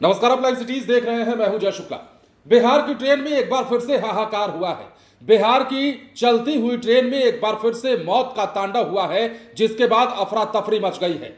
नमस्कार, आप live cities देख रहे हैं। मैं हूं जय शुक्ला। बिहार की ट्रेन में एक बार फिर से हाहाकार हुआ है। बिहार की चलती हुई ट्रेन में एक बार फिर से मौत का तांडव हुआ है, जिसके बाद अफरा तफरी मच गई है।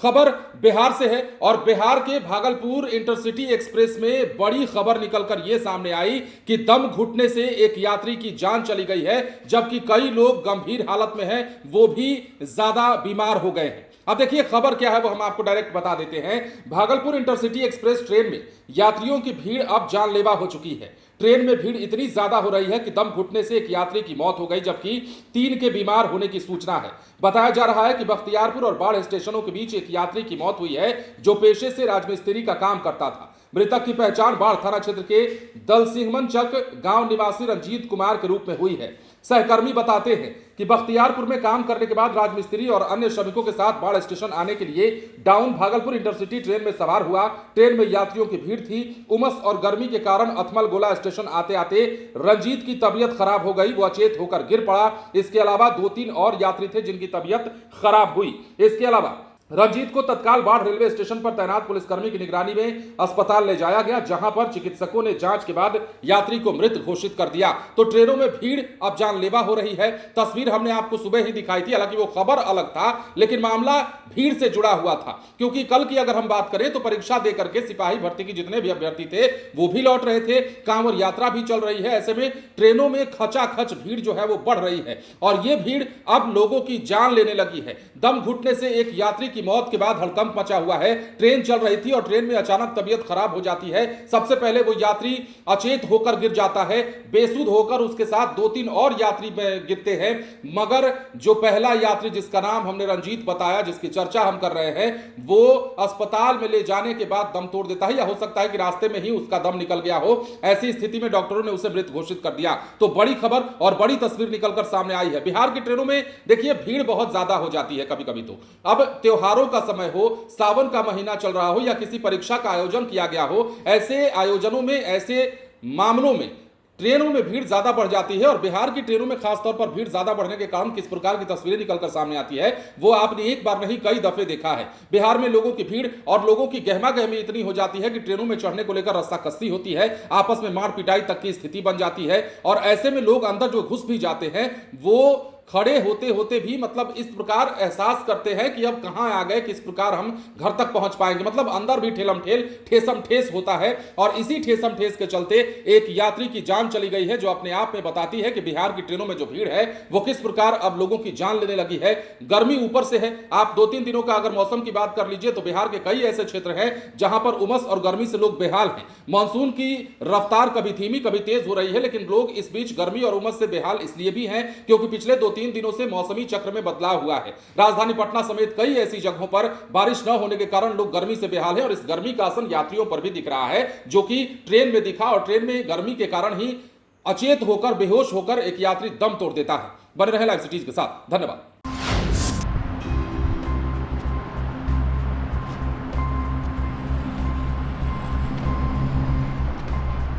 खबर बिहार से है और बिहार के भागलपुर इंटरसिटी एक्सप्रेस में बड़ी खबर निकलकर यह सामने आई कि दम घुटने से एक यात्री की जान चली गई है, जबकि कई लोग गंभीर हालत में हैं, वो भी ज्यादा बीमार हो गए हैं। अब देखिए खबर क्या है, वो हम आपको डायरेक्ट बता देते हैं। भागलपुर इंटरसिटी एक्सप्रेस ट्रेन में यात्रियों की भीड़ अब जानलेवा हो चुकी है। ट्रेन में भीड़ इतनी ज्यादा हो रही है कि दम घुटने से एक यात्री की मौत हो गई, जबकि 3 के बीमार होने की सूचना है। बताया जा रहा है कि बख्तियारपुर और बाढ़ स्टेशनों के बीच एक यात्री की मौत हुई है, जो पेशे से राजमिस्त्री का काम करता था। मृतक की पहचान बाढ़ थाना क्षेत्र के दलसिंहमनचक गांव निवासी रंजीत कुमार के रूप में हुई है। सहकर्मी बताते हैं कि बख्तियारपुर में काम करने के बाद राजमिस्त्री और अन्य श्रमिकों के साथ बाढ़ स्टेशन आने के लिए डाउन भागलपुर इंटरसिटी ट्रेन में सवार हुआ। ट्रेन में यात्रियों की भीड़ थी। उमस और गर्मी के कारण अथमल गोला स्टेशन आते आते रंजीत की तबीयत खराब हो गई, वो अचेत होकर गिर पड़ा। इसके अलावा 2-3 और यात्री थे जिनकी तबीयत खराब हुई। इसके अलावा रंजीत को तत्काल बाढ़ रेलवे स्टेशन पर तैनात पुलिसकर्मी की निगरानी में अस्पताल ले जाया गया, जहां पर चिकित्सकों ने जांच के बाद यात्री को मृत घोषित कर दिया। तो ट्रेनों में भीड़ अब जानलेवा हो रही है। तस्वीर हमने आपको सुबह ही दिखाई थी, हालांकि वो खबर अलग था, लेकिन मामला भीड़ से जुड़ा हुआ था। क्योंकि कल की अगर हम बात करें तो परीक्षा देकर के सिपाही भर्ती की जितने भी अभ्यर्थी थे वो भी लौट रहे थे, कांवड़ यात्रा भी चल रही है। ऐसे में ट्रेनों में खचाखच भीड़ जो है वो बढ़ रही है और ये भीड़ अब लोगों की जान लेने लगी है। दम घुटने से एक यात्री की मौत के बाद हड़कंप मचा हुआ है। ट्रेन चल रही थी और ट्रेन में अचानक तबीयत खराब हो जाती है। सबसे पहले वो यात्री अचेत होकर गिर जाता है, बेसुध होकर उसके साथ 2-3 और यात्री गिरते हैं। मगर जो पहला यात्री जिसका नाम हमने रंजीत बताया, जिसकी चर्चा हम कर रहे हैं, वो अस्पताल में ले जाने के बाद दम तोड़ देता है, या हो सकता है कि रास्ते में ही उसका दम निकल गया हो। ऐसी स्थिति में डॉक्टरों ने उसे मृत घोषित कर दिया। तो बड़ी खबर और बड़ी तस्वीर निकलकर सामने आई है। बिहार की ट्रेनों में देखिए भीड़ बहुत ज्यादा हो जाती है कभी कभी। तो अब त्योहारों का समय हो, सावन का महीना चल रहा हो, या किसी परीक्षा का आयोजन किया गया हो, ऐसे आयोजनों में, ऐसे मामलों में ट्रेनों में भीड़ ज्यादा बढ़ जाती है। और बिहार की ट्रेनों में खासतौर पर भीड़ ज्यादा बढ़ने के कारण किस प्रकार की तस्वीरें निकलकर सामने आती है, वो आपने एक बार नहीं कई दफे देखा है। बिहार में लोगों की भीड़ और लोगों की गहमा गहमी इतनी हो जाती है कि ट्रेनों में चढ़ने को लेकर रस्साकसी होती है, आपस में मार पिटाई तक की स्थिति बन जाती है। और ऐसे में लोग अंदर जो घुस भी जाते हैं, वो खड़े होते होते भी मतलब इस प्रकार एहसास करते हैं कि अब कहां आ गए, किस प्रकार हम घर तक पहुंच पाएंगे। मतलब अंदर भी ठेलम ठेल, ठेसम ठेस होता है। और इसी ठेसम ठेस के चलते एक यात्री की जान चली गई है, जो अपने आप में बताती है कि बिहार की ट्रेनों में जो भीड़ है वो किस प्रकार अब लोगों की जान लेने लगी है। गर्मी ऊपर से है। आप 2-3 दिनों का अगर मौसम की बात कर लीजिए तो बिहार के कई ऐसे क्षेत्र हैं जहां पर उमस और गर्मी से लोग बेहाल हैं। मानसून की रफ्तार कभी धीमी कभी तेज हो रही है, लेकिन लोग इस बीच गर्मी और उमस से बेहाल इसलिए भी हैं क्योंकि पिछले 2-3 दिनों से मौसमी चक्र में बदलाव हुआ है। राजधानी पटना समेत कई ऐसी जगहों पर बारिश न होने के कारण लोग गर्मी से बेहाल हैं और इस गर्मी का असर यात्रियों पर भी दिख रहा है, जो कि ट्रेन में दिखा। और ट्रेन में गर्मी के कारण ही अचेत होकर, बेहोश होकर एक यात्री दम तोड़ देता है। बने रहे लाइव सिटीज के साथ। धन्यवाद।